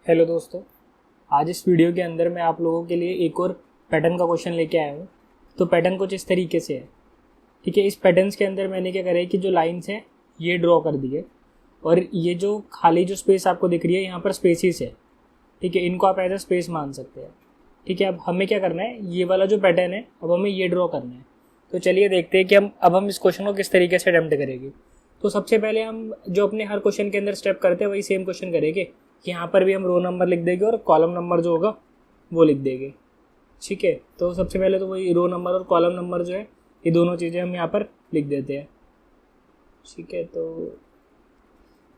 Hello दोस्तों, आज इस वीडियो के अंदर मैं आप लोगों के लिए एक और पैटर्न का क्वेश्चन लेके आया हूँ। तो पैटर्न कुछ इस तरीके से है। ठीक है, इस पैटर्न्स के अंदर मैंने क्या करा है कि जो लाइंस हैं ये ड्रॉ कर दी है और ये जो खाली जो स्पेस आपको दिख रही है यहाँ पर स्पेसिस है। ठीक है, इनको आप एज अ स्पेस मान सकते हैं। ठीक है, अब हमें क्या करना है, ये वाला जो पैटर्न है अब हमें ये ड्रॉ करना है। तो चलिए देखते हैं कि हम इस क्वेश्चन को किस तरीके से अटेम्प्ट करेंगे। तो सबसे पहले हम जो अपने हर क्वेश्चन के अंदर स्टेप करते हैं वही सेम क्वेश्चन करेंगे कि यहाँ पर भी हम रो नंबर लिख देंगे और कॉलम नंबर जो होगा वो लिख देंगे। ठीक है, तो सबसे पहले तो वही रो नंबर और कॉलम नंबर जो है ये दोनों चीज़ें हम यहाँ पर लिख देते हैं। ठीक है, तो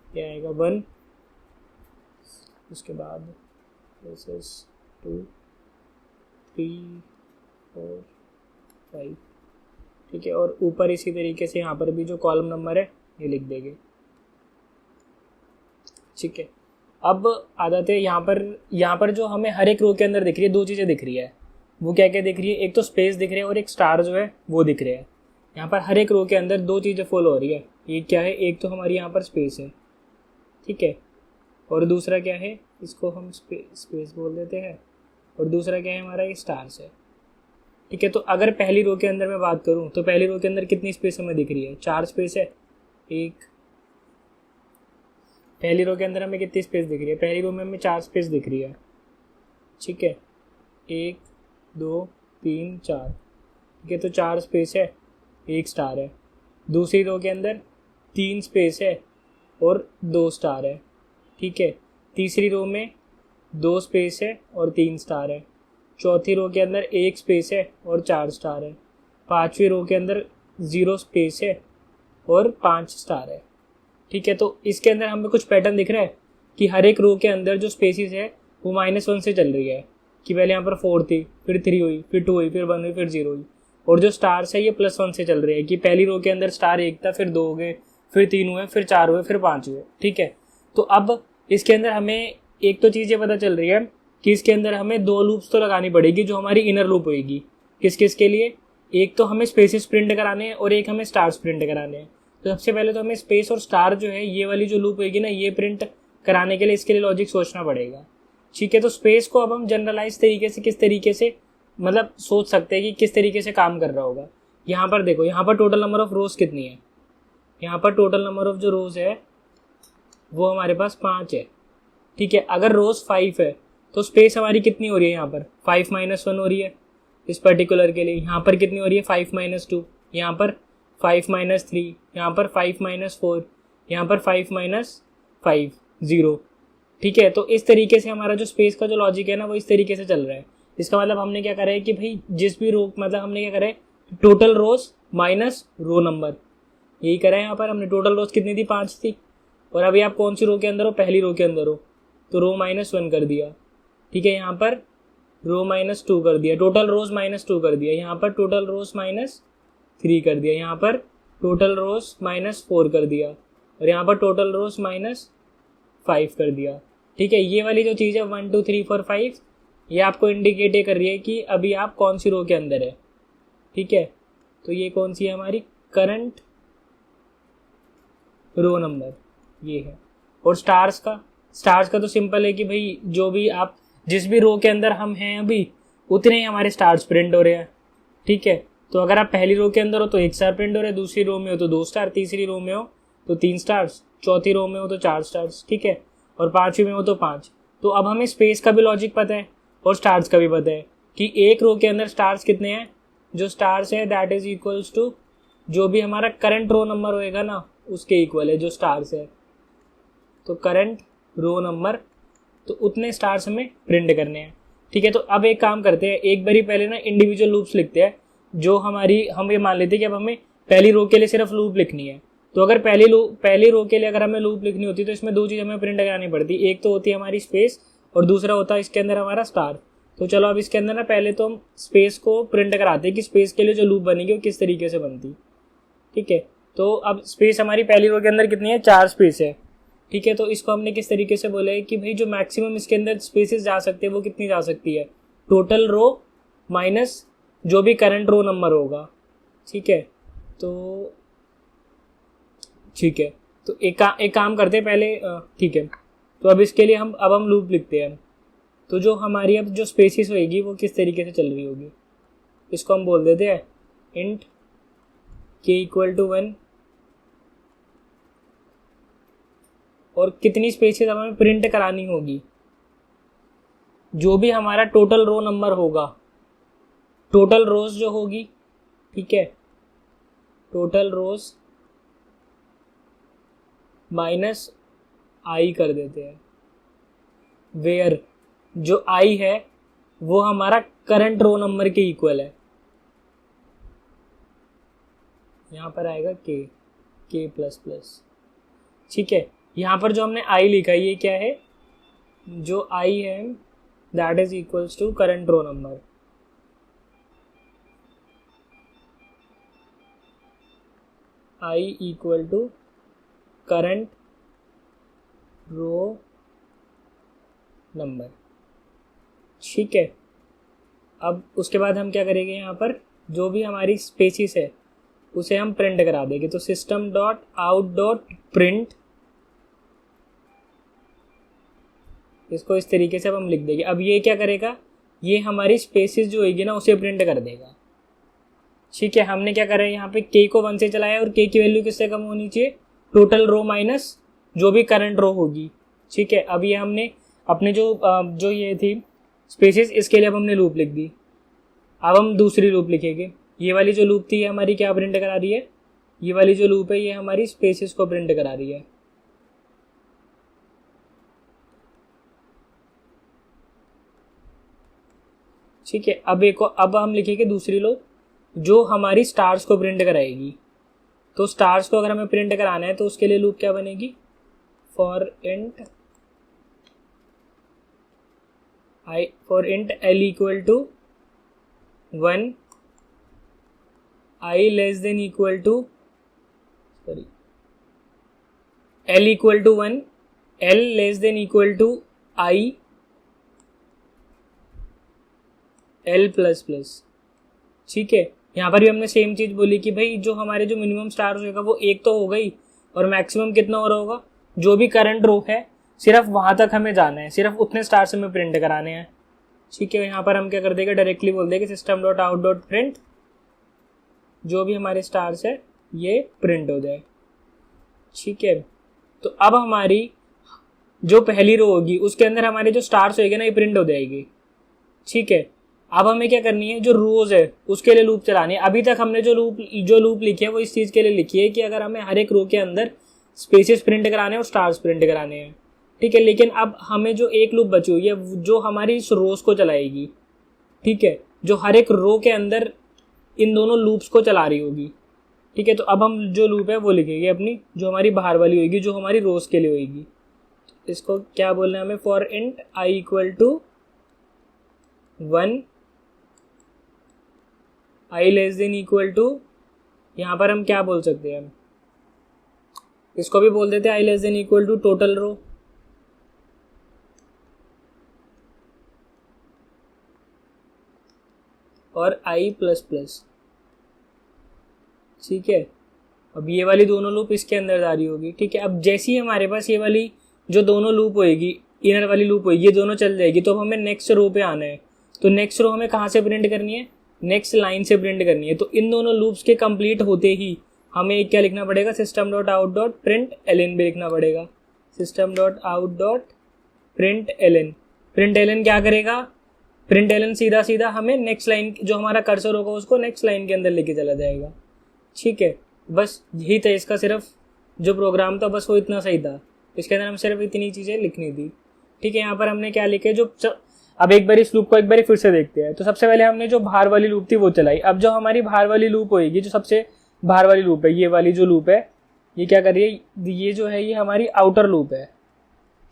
क्या आएगा 1, उसके बाद दिस इज 2 3 4 5। ठीक है, और ऊपर इसी तरीके से यहाँ पर भी जो कॉलम नंबर है ये लिख देंगे। ठीक है, अब आ जाते हैं यहाँ पर जो हमें हर एक रो के अंदर दिख रही है दो चीज़ें दिख रही है। वो क्या क्या दिख रही है, एक तो स्पेस दिख रही है और एक स्टार जो है वो दिख रहे हैं। यहाँ पर हर एक रो के अंदर दो चीज़ें फॉलो हो रही है। एक क्या है, एक तो हमारी यहाँ पर स्पेस है। ठीक है, और दूसरा क्या है, इसको हम स्पेस बोल देते हैं, और दूसरा क्या है हमारा ये स्टार्स है। ठीक है, तो अगर पहली रो के अंदर मैं बात करूँ तो पहली रो के अंदर कितनी स्पेस हमें दिख रही है, 4 स्पेस है। पहली रो के अंदर हमें कितनी स्पेस दिख रही है, पहली रो में हमें 4 स्पेस दिख रही है। ठीक है, 1 2 3 4। ठीक है, तो 4 स्पेस है, एक स्टार है। दूसरी रो के अंदर 3 स्पेस है और 2 स्टार है। ठीक है, तीसरी रो में 2 स्पेस है और 3 स्टार है। चौथी रो के अंदर 1 स्पेस है और 4 स्टार है। पांचवी रो के अंदर 0 स्पेस है और 5 स्टार है। ठीक है, तो इसके अंदर हमें कुछ पैटर्न दिख रहा है कि हर एक रो के अंदर जो स्पेसिस है वो -1 से चल रही है। कि पहले यहाँ पर 4 थी, फिर 3 हुई, फिर 2 हुई, फिर 1 हुई, फिर 0 हुई। और जो स्टार्स है ये +1 से चल रही है कि पहली रो के अंदर स्टार 1 था, फिर 2 हो गए, फिर 3 हुए, फिर 4 हुए, फिर 5 हुए। ठीक है, तो अब इसके अंदर हमें एक तो चीज़ ये पता चल रही है कि इसके अंदर हमें 2 लूप्स तो लगानी पड़ेगी जो हमारी इनर लूप होगी। किस किस के लिए, एक तो हमें स्पेसिस प्रिंट कराने हैं और एक हमें स्टार्स प्रिंट कराने हैं। तो सबसे पहले तो हमें स्पेस और स्टार जो है ये वाली जो लूप होगी ना ये प्रिंट कराने के लिए इसके लिए लॉजिक सोचना पड़ेगा। ठीक है, तो स्पेस को अब हम जनरलाइज तरीके से किस तरीके से मतलब सोच सकते हैं कि किस तरीके से काम कर रहा होगा। यहाँ पर देखो, यहाँ पर टोटल नंबर ऑफ रोज कितनी है, यहाँ पर टोटल नंबर ऑफ जो रोज है वो हमारे पास 5 है। ठीक है, अगर रोज 5 है तो स्पेस हमारी कितनी हो रही है, यहाँ पर 5 - 1 हो रही है इस पर्टिकुलर के लिए। यहाँ पर कितनी हो रही है 5 - 2, यहाँ पर 5 - 3, यहाँ पर 5 - 4, यहाँ पर 5 - 5 0। ठीक है, तो इस तरीके से हमारा जो स्पेस का जो लॉजिक है ना वो इस तरीके से चल रहा है। इसका मतलब हमने क्या करा है कि भाई जिस भी रो मतलब हमने क्या करा है, टोटल रोज माइनस रो नंबर, यही करा है। यहाँ पर हमने टोटल रोज कितनी थी, 5 थी। और अभी आप कौन सी रो के अंदर हो, पहली रो के अंदर हो, तो रो -1 कर दिया। ठीक है, यहाँ पर रो -2 कर दिया, टोटल रोज -2 कर दिया। यहाँ पर टोटल रोज -3 कर दिया, यहाँ पर टोटल रोज -4 कर दिया, और यहाँ पर टोटल रोज -5 कर दिया। ठीक है, ये वाली जो चीज़ है 1 2 3 4 5 ये आपको इंडिकेट कर रही है कि अभी आप कौन सी रो के अंदर है। ठीक है, तो ये कौन सी है हमारी करंट रो नंबर, ये है। और स्टार्स का तो सिंपल है कि भाई जो भी आप जिस भी रो के अंदर हम हैं अभी उतने ही हमारे स्टार्स प्रिंट हो रहे हैं। ठीक है, तो अगर आप पहली रो के अंदर हो तो 1 स्टार प्रिंट हो रहा है, दूसरी रो में हो तो 2 स्टार, तीसरी रो में हो तो 3 स्टार्स, चौथी रो में हो तो 4 स्टार्स। ठीक है, और पांचवी में हो तो 5। तो अब हमें स्पेस का भी लॉजिक पता है और स्टार्स का भी पता है कि एक रो के अंदर स्टार्स कितने हैं, जो स्टार्स है दैट इज इक्वल्स टू जो भी हमारा करंट रो नंबर होएगा ना उसके इक्वल है जो स्टार्स है। तो करंट रो नंबर, तो उतने स्टार्स हमें प्रिंट करने हैं। ठीक है, तो अब एक काम करते हैं, एक बारी पहले ना इंडिविजुअल लूप्स लिखते हैं जो हमारी, हम ये मान लेते हैं कि अब हमें पहली रो के लिए सिर्फ लूप लिखनी है। तो अगर पहली रो के लिए अगर हमें लूप लिखनी होती है तो इसमें 2 चीज़ हमें प्रिंट करानी पड़ती, एक तो होती है हमारी स्पेस और दूसरा होता है इसके अंदर हमारा स्टार। तो चलो अब इसके अंदर ना पहले तो हम स्पेस को प्रिंट कराते हैं कि स्पेस के लिए जो लूप बनेगी वो किस तरीके से बनती। ठीक है, तो अब स्पेस हमारी पहली रो के अंदर कितनी है, 4 स्पेस है। ठीक है, तो इसको हमने किस तरीके से बोला है कि भाई जो मैक्सिमम इसके अंदर स्पेसेस जा सकते हैं वो कितनी जा सकती है, टोटल रो माइनस जो भी करंट रो नंबर होगा। ठीक है, तो एक काम करते हैं पहले। ठीक है, तो अब इसके लिए हम लूप लिखते हैं। तो जो हमारी अब जो स्पेसिस होगी वो किस तरीके से चल रही होगी, इसको हम बोल देते हैं इंट k इक्वल टू 1, और कितनी स्पेसिस हमें प्रिंट करानी होगी, जो भी हमारा टोटल रो नंबर होगा, टोटल रोज जो होगी, ठीक है, टोटल रोज माइनस आई कर देते हैं, वेयर जो आई है वो हमारा करंट रो नंबर के इक्वल है। यहां पर आएगा k प्लस प्लस, ठीक है। यहां पर जो हमने आई लिखा है ये क्या है, जो आई है that is equals to current row number. I equal to current row number, ठीक है। अब उसके बाद हम क्या करेंगे, यहाँ पर जो भी हमारी स्पेसिस है उसे हम प्रिंट करा देंगे। तो system dot out dot print, इसको इस तरीके से अब हम लिख देंगे। अब ये क्या करेगा, ये हमारी स्पेसिस जो होगी ना उसे प्रिंट कर देगा, ठीक है। हमने क्या करा है, यहाँ पे k को 1 से चलाया और k की वैल्यू किससे कम होनी चाहिए, टोटल रो माइनस जो भी करंट रो होगी, ठीक है। अब ये हमने अपने जो ये थी स्पेसिस, इसके लिए अब हमने लूप लिख दी। अब हम दूसरी लूप लिखेंगे। ये वाली जो लूप थी ये हमारी क्या प्रिंट करा रही है, ये वाली जो लूप है ये हमारी स्पेसिस को प्रिंट करा रही है, ठीक है। अब हम लिखेंगे दूसरी लूप जो हमारी स्टार्स को प्रिंट कराएगी। तो स्टार्स को अगर हमें प्रिंट कराना है तो उसके लिए लूप क्या बनेगी, for int l equal to 1, i less than equal to l equal to 1, l less than equal to i l plus plus, ठीक है। यहाँ पर भी हमने सेम चीज बोली कि भाई जो हमारे जो मिनिमम स्टार्स होगा वो एक तो हो गई, और मैक्सिमम कितना हो रहा होगा, जो भी करंट रो है सिर्फ वहां तक हमें जाना है, सिर्फ उतने स्टार्स हमें प्रिंट कराने हैं, ठीक है। यहाँ पर हम क्या कर देंगे, डायरेक्टली बोल देंगे system dot out dot print, जो भी हमारे स्टार्स है ये प्रिंट हो जाए, ठीक है। तो अब हमारी जो पहली रो होगी उसके अंदर हमारे जो स्टार्स होगी ना ये प्रिंट हो जाएगी, ठीक है। अब हमें क्या करनी है, जो रोज है उसके लिए लूप चलानी है। अभी तक हमने जो लूप लिखी है वो इस चीज के लिए लिखी है कि अगर हमें हर एक रो के अंदर स्पेसेस प्रिंट कराने हैं और स्टार्स प्रिंट कराने हैं, ठीक है। लेकिन अब हमें जो एक लूप बची हुई है जो हमारी इस रोज को चलाएगी, ठीक है, जो हर एक रो के अंदर इन दोनों लूप्स को चला रही होगी, ठीक है। तो अब हम जो लूप है वो लिखेंगे अपनी, जो हमारी बाहर वाली होगी, जो हमारी रोज के लिए होगी। इसको क्या बोलना है हमें, for int i equal to 1, i less than equal to, यहाँ पर हम क्या बोल सकते हैं, इसको भी बोल देते हैं i less than equal to total row, और i प्लस प्लस, ठीक है। अब ये वाली दोनों लूप इसके अंदर जा रही होगी, ठीक है। अब जैसे ही हमारे पास ये वाली जो दोनों लूप होएगी, इनर वाली लूप होएगी, ये दोनों चल जाएगी, तो अब हमें नेक्स्ट रो पे आना है। तो नेक्स्ट रो हमें कहाँ से प्रिंट करनी है, नेक्स्ट लाइन से प्रिंट करनी है। तो इन दोनों लूप्स के कंप्लीट होते ही हमें क्या लिखना पड़ेगा, system dot out dot println भी लिखना पड़ेगा। System dot out dot println क्या करेगा, प्रिंट एलन सीधा सीधा हमें नेक्स्ट लाइन जो हमारा कर्सर होगा उसको नेक्स्ट लाइन के अंदर लेके चला जाएगा, ठीक है। बस यही था इसका, सिर्फ जो प्रोग्राम था बस वो इतना सही था। इसके अंदर हम सिर्फ इतनी चीजें लिखनी थी, ठीक है। यहाँ पर हमने क्या लिखे, अब एक बार इस लूप को एक बार फिर से देखते हैं। तो सबसे पहले हमने जो बाहर वाली लूप थी वो चलाई। अब जो हमारी बाहर वाली लूप होगी, जो सबसे बाहर वाली लूप है, ये वाली जो लूप है ये क्या कर रही है, ये जो है ये हमारी आउटर लूप है,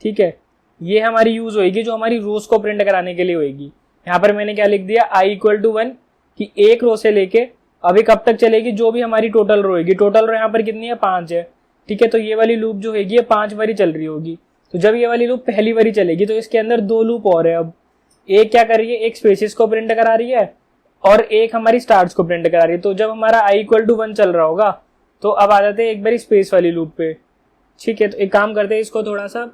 ठीक है। ये हमारी यूज होगी जो हमारी रोज को प्रिंट कराने के लिए होगी। यहाँ पर मैंने क्या लिख दिया, i इक्वल टू 1 कि एक रो से लेके अभी कब तक चलेगी, जो भी हमारी टोटल रो होगी। टोटल रो यहाँ पर कितनी है, 5 है, ठीक है। तो ये वाली लूप जो होगी ये 5 बारी चल रही होगी। तो जब ये वाली लूप पहली बारी चलेगी तो इसके अंदर 2 लूप और है। अब एक क्या कर रही है, एक स्पेसिस को प्रिंट करा रही है और एक हमारी स्टार्स को प्रिंट करा रही है। तो जब हमारा i इक्वल टू 1 चल रहा होगा तो अब आ जाते हैं एक बारी स्पेस वाली लूप पे, ठीक है। तो एक काम करते हैं, इसको थोड़ा सा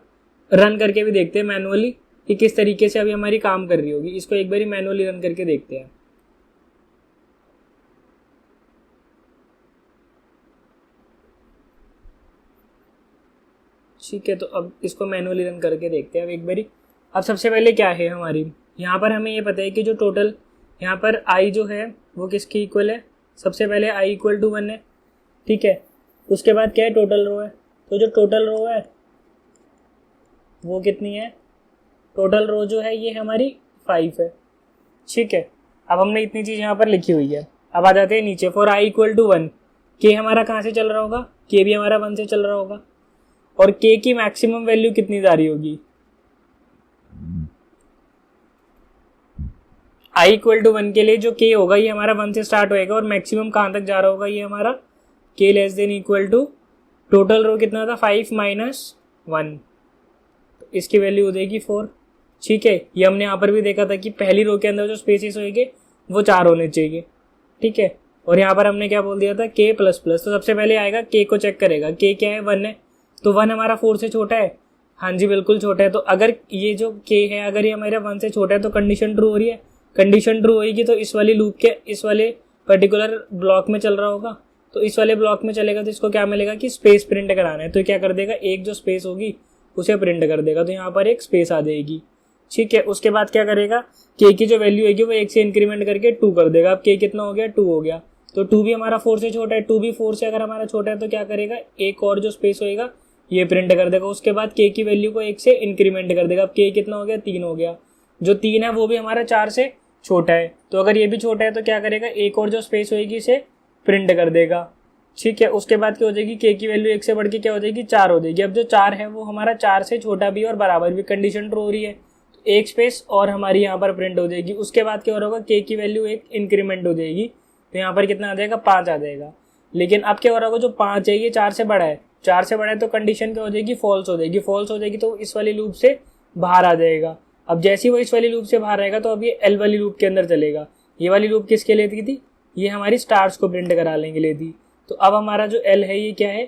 रन करके भी देखते हैं मैनुअली कि किस तरीके से अभी हमारी काम कर रही होगी। इसको एक बार मैनुअली रन करके देखते हैं। ठीक है, तो अब इसको मैनुअली रन करके देखते हैं अब एक बारी। अब सबसे पहले क्या है हमारी, यहाँ पर हमें ये पता है कि जो टोटल यहाँ पर आई जो है वो किसके इक्वल है, सबसे पहले आई इक्वल टू 1 है। ठीक है, उसके बाद क्या है, टोटल रो है। तो जो टोटल रो है वो कितनी है, टोटल रो जो है ये हमारी 5 है। ठीक है, अब हमने इतनी चीज़ यहाँ पर लिखी हुई है। अब आ जाते हैं नीचे, फॉर आई इक्वल टू 1, के हमारा कहाँ से चल रहा होगा, के भी हमारा 1 से चल रहा होगा। और के की मैक्सिमम वैल्यू कितनी जा रही होगी, आई इक्वल टू 1 के लिए जो के होगा ये हमारा 1 से स्टार्ट होएगा और मैक्सिमम कहाँ तक जा रहा होगा, ये हमारा के less than equal to total row कितना था 5 माइनस 1, तो इसकी वैल्यू हो जाएगी 4। ठीक है, ये हमने यहाँ पर भी देखा था कि पहली रो के अंदर जो स्पेसेस होंगे वो 4 होने चाहिए। ठीक है, और यहाँ पर हमने क्या बोल दिया था, के प्लस प्लस। तो सबसे पहले आएगा के को चेक करेगा, के क्या है 1 है, तो 1 हमारा 4 से छोटा है। हाँ जी बिल्कुल छोटा है। तो अगर ये जो के है अगर ये हमारा 1 से छोटा है तो कंडीशन ट्रू हो रही है। कंडीशन ट्रू होगी तो इस वाली लूप के इस वाले पर्टिकुलर ब्लॉक में चल रहा होगा। तो इस वाले ब्लॉक में चलेगा तो इसको क्या मिलेगा कि स्पेस प्रिंट कराना है। तो क्या कर देगा, एक जो स्पेस होगी उसे प्रिंट कर देगा। तो यहाँ पर एक स्पेस आ जाएगी। ठीक है, उसके बाद क्या करेगा, के की जो वैल्यू होगी वो 1 से इंक्रीमेंट करके 2 कर देगा। अब के कितना हो गया, 2 हो गया। तो 2 भी हमारा 4 से छोटा है, 2 भी 4 से अगर हमारा छोटा है तो क्या करेगा, एक और जो स्पेस होएगा ये प्रिंट कर देगा। उसके बाद के की वैल्यू को 1 से इंक्रीमेंट कर देगा। अब के कितना हो गया, 3 हो गया। जो 3 है वो भी हमारा 4 से छोटा है, तो अगर ये भी छोटा है तो क्या करेगा, एक और जो स्पेस होएगी इसे प्रिंट कर देगा। ठीक है, उसके बाद क्या हो जाएगी, के की वैल्यू 1 से बढ़ के क्या हो जाएगी, 4 हो जाएगी। अब जो 4 है वो हमारा 4 से छोटा भी और बराबर भी, कंडीशन ट्रू हो रही है, तो एक स्पेस और हमारी यहाँ पर प्रिंट हो जाएगी। उसके बाद क्या हो रहा होगा, के की वैल्यू 1 इंक्रीमेंट हो जाएगी, तो यहाँ पर कितना आ जाएगा, 5 आ जाएगा। लेकिन अब क्या हो रहा होगा, जो 5 है ये 4 से बड़ा है, 4 से बड़ा है तो कंडीशन क्या हो जाएगी, फॉल्स हो जाएगी। फॉल्स हो जाएगी तो इस वाली लूप से बाहर आ जाएगा। अब जैसे ही वो इस वाली लूप से बाहर आएगा तो अब ये एल वाली लूप के अंदर चलेगा। ये वाली लूप किसके लिए थी, ये हमारी स्टार्स को प्रिंट करा लेंगे लिए थी। तो अब हमारा जो एल है ये क्या है,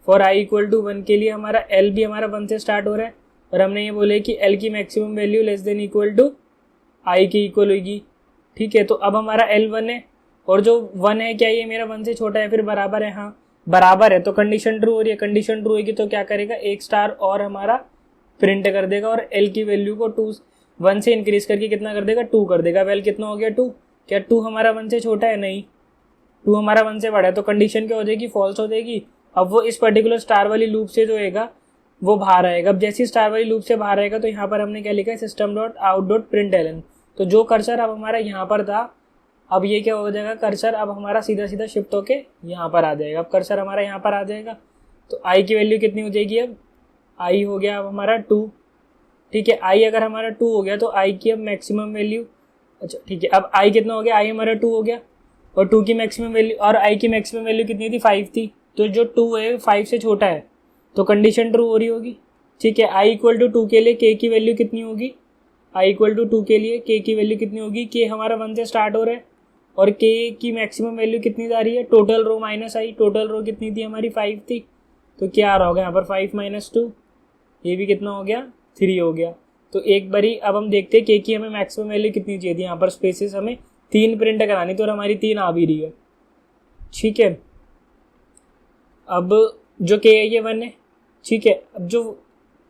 फॉर आई इक्वल टू 1 के लिए हमारा एल भी हमारा 1 से स्टार्ट हो रहा है। और हमने ये बोले कि एल की maximum value less than equal to I K equal होगी। ठीक है, तो अब हमारा एल 1 है और जो 1 है क्या ये मेरा 1 से छोटा है, फिर बराबर है, हाँ बराबर है, तो कंडीशन ट्रू हो रही है। कंडीशन ट्रू होगी तो क्या करेगा, एक स्टार और हमारा प्रिंट कर देगा और एल की वैल्यू को 1 से इंक्रीज करके कितना कर देगा, 2 कर देगा। एल कितना हो गया, 2। क्या 2 हमारा 1 से छोटा है, नहीं 2 हमारा 1 से बड़ा है, तो कंडीशन क्या हो जाएगी, फॉल्स हो जाएगी। अब वो इस पर्टिकुलर स्टार वाली लूप से जो होगा वो बाहर आएगा। अब जैसे स्टार वाली लूप से बाहर आएगा तो यहाँ पर हमने क्या लिखा है, system dot out dot println. तो जो कर्सर अब हमारा यहाँ पर था, अब ये क्या हो जाएगा, कर्सर अब हमारा सीधा सीधा शिफ्ट होके यहाँ पर आ जाएगा। अब कर्सर हमारा यहाँ पर आ जाएगा तो आई की वैल्यू कितनी हो जाएगी, अब आई हो गया अब हमारा 2। ठीक है, आई अगर हमारा 2 हो गया तो आई की अब मैक्सिमम वैल्यू, अच्छा ठीक है, अब आई कितना हो गया, आई हमारा 2 हो गया और 2 की मैक्सिमम वैल्यू, और आई की मैक्सिमम वैल्यू कितनी थी, 5 थी। तो जो 2 है 5 से छोटा है तो कंडीशन ट्रू हो रही होगी। ठीक है, आई इक्वल टू 2 के लिए के की वैल्यू कितनी होगी, आई इक्वल टू 2 के लिए के की वैल्यू कितनी होगी, के हमारा 1 से स्टार्ट हो रहा है और के की मैक्सिमम वैल्यू कितनी जा रही है, टोटल रो माइनस आई। टोटल रो कितनी थी हमारी, 5 थी, तो क्या आ रहा होगा यहाँ पर 5 माइनस 2, ये भी कितना हो गया, 3 हो गया। तो एक बारी अब हम देखते हैं के की हमें मैक्सिमम वैल्यू कितनी चाहिए थी। यहाँ पर स्पेसेस हमें 3 प्रिंट करानी थी और हमारी 3 आ भी रही है। ठीक है, अब जो के है ये 1 है। ठीक है, अब जो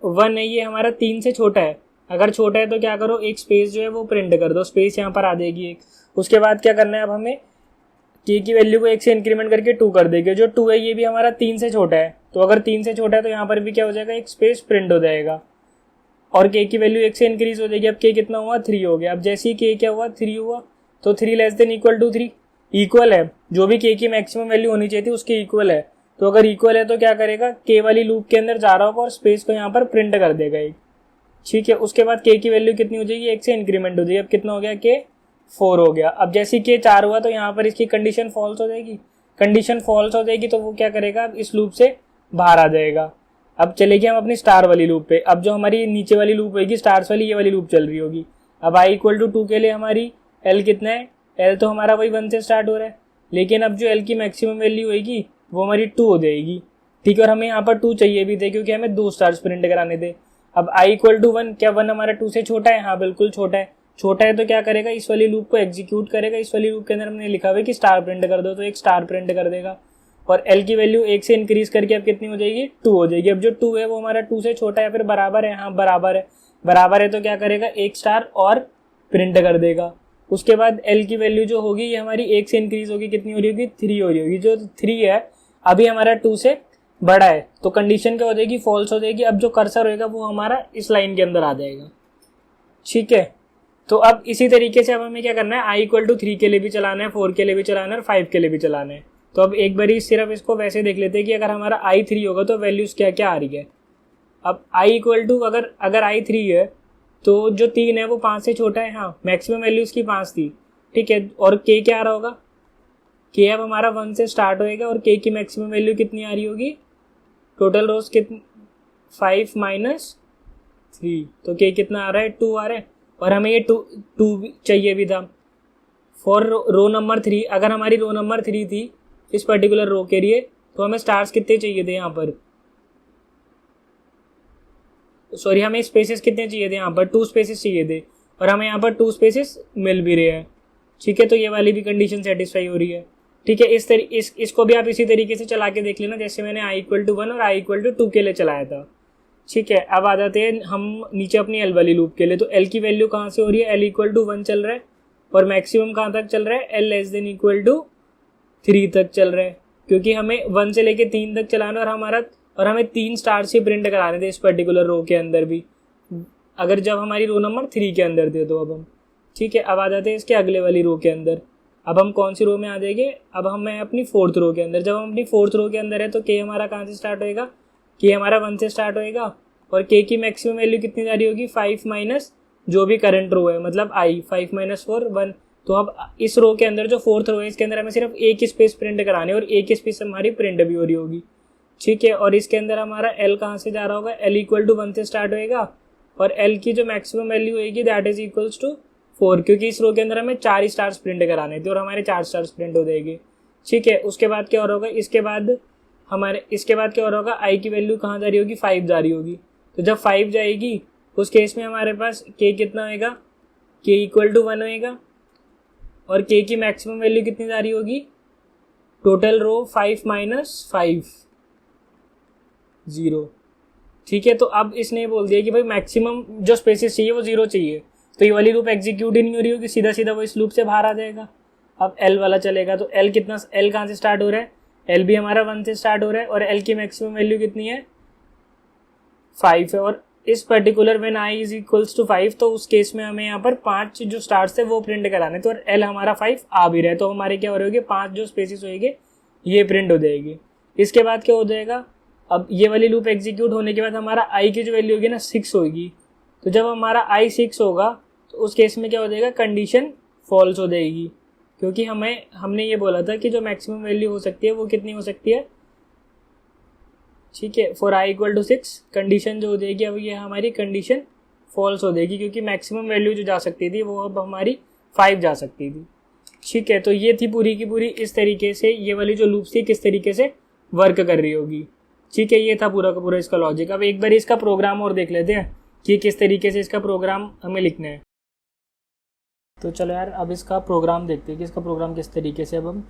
1 है ये हमारा 3 से छोटा है। अगर छोटा है तो क्या करो, एक स्पेस जो है वो प्रिंट कर दो, स्पेस यहाँ पर आ जाएगी एक। उसके बाद क्या करना है, अब हमें के की वैल्यू को 1 से इंक्रीमेंट करके 2 कर देंगे। जो 2 है ये भी हमारा 3 से छोटा है, तो अगर 3 से छोटा है तो यहाँ पर भी क्या हो जाएगा, एक स्पेस प्रिंट हो जाएगा और के की वैल्यू 1 से इंक्रीज हो जाएगी। अब के कितना हुआ, 3 हो गया। अब जैसे ही के क्या हुआ, 3 हुआ, तो 3 less than equal to 3 equal है, जो भी के की मैक्सिमम वैल्यू होनी चाहिए थी उसके इक्वल है। तो अगर इक्वल है तो क्या करेगा, के वाली लूप के अंदर जा रहा होगा और स्पेस को यहाँ पर प्रिंट कर देगा एक। ठीक है, उसके बाद के की वैल्यू कितनी हो जाएगी, 1 से इंक्रीमेंट हो जाएगी। अब कितना हो गया, के 4 हो गया। अब जैसे के 4 हुआ तो यहाँ पर इसकी कंडीशन फॉल्स हो जाएगी। कंडीशन फॉल्स हो जाएगी तो वो क्या करेगा, अब इस लूप से बाहर आ जाएगा। अब चलेगी हम अपनी स्टार वाली लूप पे। अब जो हमारी नीचे वाली लूप होगी स्टार्स वाली, ये वाली लूप चल रही होगी। अब आई इक्वल टू 2 के लिए हमारी एल कितना है, एल तो हमारा वही 1 से स्टार्ट हो रहा है, लेकिन अब जो एल की मैक्सिमम वैल्यू होगी वो हमारी 2 हो जाएगी। ठीक है, और हमें यहाँ पर 2 चाहिए भी थे क्योंकि हमें 2 स्टार्स प्रिंट कराने थे। अब i इक्वल टू 1, क्या 1 हमारा 2 से छोटा है? हाँ बिल्कुल छोटा है। छोटा है तो क्या करेगा, इस वाली लूप को एग्जीक्यूट करेगा। इस वाली लूप के अंदर हमने लिखा हुआ है कि स्टार प्रिंट कर दो, तो एक स्टार प्रिंट कर देगा। और l की वैल्यू 1 से इंक्रीज करके अब कितनी हो जाएगी, 2 हो जाएगी। अब जो 2 है वो हमारा 2 से छोटा है, फिर बराबर है? हाँ बराबर है। बराबर है तो क्या करेगा, एक स्टार और प्रिंट कर देगा। उसके बाद l की वैल्यू जो होगी ये हमारी 1 से इंक्रीज होगी, कितनी हो रही होगी, 3 हो रही होगी। जो 3 है अभी हमारा 2 से बड़ा है, तो कंडीशन क्या हो जाएगी, फॉल्स हो जाएगी। अब जो कर्सर होएगा वो हमारा इस लाइन के अंदर आ जाएगा। ठीक है, तो अब इसी तरीके से अब हमें क्या करना है, i इक्वल टू 3 के लिए भी चलाना है, 4 के लिए भी चलाना है और 5 के लिए भी चलाना है। तो अब एक बारी सिर्फ इसको वैसे देख लेते हैं कि अगर हमारा i 3 होगा तो वैल्यूज क्या क्या आ रही है। अब i इक्वल टू अगर i 3 है तो जो 3 है वो 5 से छोटा है। हाँ, मैक्सिमम वैल्यू उसकी 5 थी। ठीक है, और k क्या आ रहा होगा, k अब हमारा 1 से स्टार्ट होएगा और k की मैक्सिमम वैल्यू कितनी आ रही होगी, टोटल रोज कितनी, 5 माइनस 3, तो k कितना आ रहा है, 2 आ रहा है। और हमें ये 2 चाहिए भी था फॉर रो नंबर 3। अगर हमारी रो नंबर 3 थी इस पर्टिकुलर रो के लिए, तो हमें स्टार्स कितने चाहिए थे यहाँ पर, सॉरी हमें स्पेसेस कितने चाहिए थे यहाँ पर, 2 स्पेसेस चाहिए थे, और हमें यहाँ पर 2 स्पेसेस मिल भी रहे हैं। ठीक है, तो ये वाली भी कंडीशन सेटिस्फाई हो रही है। ठीक है, इसको भी आप इसी तरीके से चला के देख लेना, जैसे मैंने i इक्वल टू 1 और i इक्वल टू 2 के लिए चलाया था। ठीक है, अब आ जाते हैं हम नीचे अपनी l वाली लूप के लिए। तो l की वैल्यू कहाँ से हो रही है, l इक्वल टू 1 चल रहा है, और मैक्सिमम कहाँ तक चल रहा है, l less than equal to 3 तक चल रहा है, क्योंकि हमें 1 से लेके 3 तक चलाना और हमें 3 स्टार से प्रिंट कराने थे इस पर्टिकुलर रो के अंदर भी, अगर जब हमारी रो नंबर 3 के अंदर थे तो अब हम। ठीक है, अब आ जाते हैं इसके अगले वाली रो के अंदर। अब हम कौन सी रो में आ जाएंगे, अब हम अपनी 4th रो के अंदर। जब हम अपनी 4th रो के अंदर है तो k हमारा कहाँ से स्टार्ट होएगा, k हमारा 1 से स्टार्ट होएगा, और k की मैक्सिमम वैल्यू कितनी जा रही होगी, 5 माइनस जो भी करंट रो है, मतलब i, 5 माइनस 4 1। तो अब इस रो के अंदर जो 4th रो है इसके अंदर हमें सिर्फ एक स्पेस प्रिंट कराने, और एक स्पेस हमारी प्रिंट भी हो रही होगी। ठीक है, और इसके अंदर हमारा l कहाँ से जा रहा होगा, l इक्वल टू 1 से स्टार्ट होएगा, और l की जो मैक्सिमम वैल्यू होगी दैट इज इक्वल्स टू 4, क्योंकि इस रो के अंदर हमें 4 स्टार्स प्रिंट कराने थे और हमारे 4 स्टार्स प्रिंट हो जाएंगे। ठीक है, उसके बाद क्या हो रहा होगा, इसके बाद क्या हो रहा होगा, i की वैल्यू कहाँ जा रही होगी, 5 जा रही होगी। तो जब 5 जाएगी उस केस में हमारे पास k कितना होएगा, k इक्वल टू 1 होएगा, और k की मैक्सिमम वैल्यू कितनी जा रही होगी, टोटल रो 5 माइनस 5 0। ठीक है, तो अब इसने बोल दिया कि भाई मैक्सिमम जो स्पेसेस चाहिए वो 0 चाहिए, तो ये वाली लूप एग्जीक्यूट ही नहीं हो रही होगी, सीधा सीधा वो इस लूप से बाहर आ जाएगा। अब l वाला चलेगा, तो l कितना, l कहाँ से स्टार्ट हो रहा है, l भी हमारा 1 से स्टार्ट हो रहा है, और l की मैक्सिमम वैल्यू कितनी है, 5 है। और इस particular when i is equals to 5, तो उस केस में हमें यहाँ पर 5 जो स्टार्स थे वो प्रिंट कराने, तो l हमारा 5 आ भी रहा है, तो हमारे क्या हो रहे होंगे, 5 जो स्पेसिस होएंगे ये प्रिंट हो जाएगी। इसके बाद क्या हो जाएगा, अब ये वाली लूप एग्जीक्यूट होने के बाद हमारा i की जो वैल्यू होगी ना 6 होगी। तो जब हमारा i 6 होगा तो उस केस में क्या हो जाएगा, कंडीशन फॉल्स हो जाएगी, क्योंकि हमने ये बोला था कि जो मैक्सिमम वैल्यू हो सकती है वो कितनी हो सकती है। ठीक है, for i equal to 6 condition जो हो जाएगी, अब ये हमारी कंडीशन फॉल्स हो जाएगी, क्योंकि मैक्सिमम वैल्यू जो जा सकती थी वो अब हमारी 5 जा सकती थी। ठीक है, तो ये थी पूरी की पूरी इस तरीके से ये वाली जो लूप्स थी किस तरीके से वर्क कर रही होगी। ठीक है, ये था पूरा का पूरा इसका लॉजिक। अब एक बार इसका प्रोग्राम और देख लेते हैं कि किस तरीके से इसका प्रोग्राम हमें लिखना है। तो चलो यार, अब इसका प्रोग्राम देखते हैं कि इसका प्रोग्राम किस तरीके से अब हम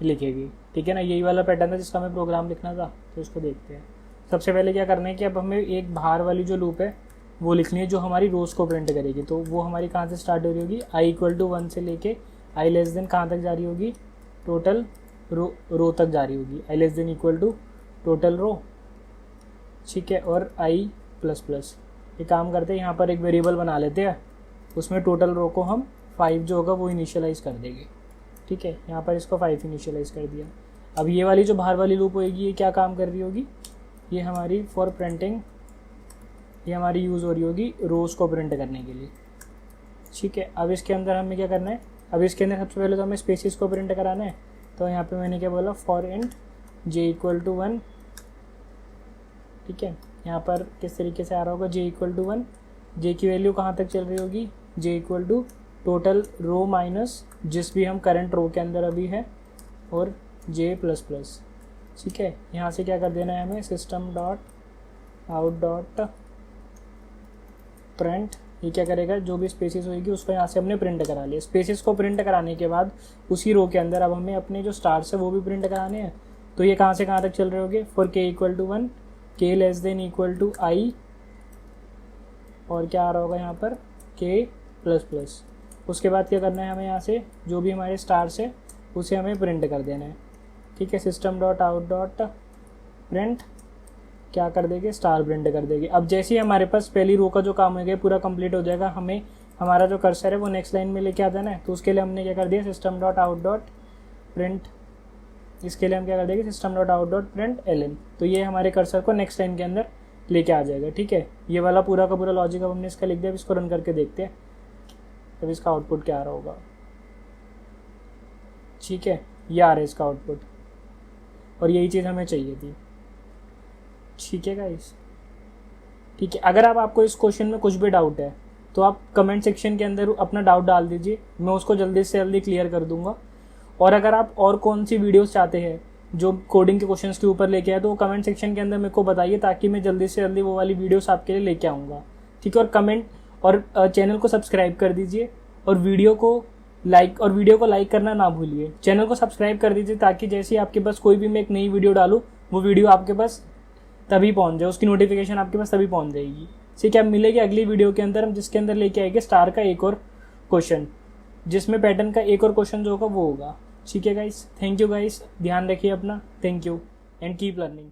लिखेगी। ठीक है ना, यही वाला पैटर्न था जिसका हमें प्रोग्राम लिखना था, तो इसको देखते हैं। सबसे पहले क्या करना है कि अब हमें एक बाहर वाली जो लूप है वो लिखनी है जो हमारी रोज को प्रिंट करेगी। तो वो हमारी कहाँ से स्टार्ट हो रही होगी, i इक्वल टू 1 से लेके i लेस देन कहाँ तक जा रही होगी, टोटल रो तक जा रही होगी, i less than equal to total row. ठीक है, और i प्लस प्लस। ये काम करते हैं, यहाँ पर एक वेरिएबल बना लेते हैं, उसमें टोटल रो को हम 5 जो होगा वो इनिशियलाइज़ कर देंगे। ठीक है, यहाँ पर इसको 5 इनिशियलाइज़ कर दिया। अब ये वाली जो बाहर वाली लूप होगी ये क्या काम कर रही होगी, ये हमारी फॉर प्रिंटिंग, ये हमारी यूज़ हो रही होगी रोज़ को प्रिंट करने के लिए। ठीक है, अब इसके अंदर हमें क्या करना है, अब इसके अंदर सबसे पहले तो हमें स्पेसिस को प्रिंट कराना है। तो यहाँ पे मैंने क्या बोला, for int j equal to 1। ठीक है, यहाँ पर किस तरीके से आ रहा होगा, j इक्वल टू 1, j की वैल्यू कहाँ तक चल रही होगी, j equal to total row minus जिस भी हम करंट रो के अंदर अभी है, और j प्लस प्लस। ठीक है, यहाँ से क्या कर देना है हमें, system dot out dot print, ये क्या करेगा, जो भी स्पेसिस होगी उसको यहाँ से हमने प्रिंट करा लिया। स्पेसिस को प्रिंट कराने के बाद उसी रो के अंदर अब हमें अपने जो स्टार्स है वो भी प्रिंट कराने हैं। तो ये कहाँ से कहाँ तक चल रहे होंगे, for k equal to 1, k less than equal to i, और क्या आ रहा होगा यहाँ पर k प्लस प्लस। उसके बाद क्या करना है हमें, यहाँ से जो भी हमारे स्टार्स है उसे हमें प्रिंट कर देना है। ठीक है, system dot out dot print क्या कर देंगे, स्टार प्रिंट कर देंगे। अब जैसे ही हमारे पास पहली रो का जो काम हो गया पूरा कंप्लीट हो जाएगा, हमें हमारा जो कर्सर है वो नेक्स्ट लाइन में लेके आ जाना है। तो उसके लिए हमने क्या कर दिया, system dot out dot print, इसके लिए हम क्या कर देंगे, system dot out dot print ln। तो ये हमारे कर्सर को नेक्स्ट लाइन के अंदर लेके आ जाएगा। ठीक है, ये वाला पूरा का पूरा लॉजिक अब हमने इसका लिख दिया। अब इसको रन करके देखते हैं तब इसका आउटपुट क्या आ रहा होगा। ठीक है, ये आ रहा है इसका आउटपुट, और यही चीज़ हमें चाहिए थी। ठीक है गाइस, ठीक है। अगर आपको इस क्वेश्चन में कुछ भी डाउट है तो आप कमेंट सेक्शन के अंदर अपना डाउट डाल दीजिए, मैं उसको जल्दी से जल्दी क्लियर कर दूंगा। और अगर आप और कौन सी वीडियोस चाहते हैं जो कोडिंग के क्वेश्चंस के ऊपर लेके आए तो वो कमेंट सेक्शन के अंदर मेरे को बताइए, ताकि मैं जल्दी से जल्दी वो वाली वीडियोस आपके लिए लेके आऊँगा। ठीक है, और कमेंट और चैनल को सब्सक्राइब कर दीजिए, और वीडियो को लाइक करना ना भूलिए। चैनल को सब्सक्राइब कर दीजिए ताकि जैसे ही आपके पास कोई भी मैं एक नई वीडियो डालूँ वो वीडियो आपके पास तभी पहुंच जाए, उसकी नोटिफिकेशन आपके पास तभी पहुंच जाएगी। ठीक है, अब मिलेगी अगली वीडियो के अंदर, हम जिसके अंदर लेके आएंगे स्टार का एक और क्वेश्चन, जिसमें पैटर्न का एक और क्वेश्चन जो होगा वो होगा। ठीक है गाइस, थैंक यू गाइस, ध्यान रखिए अपना, thank you and keep learning.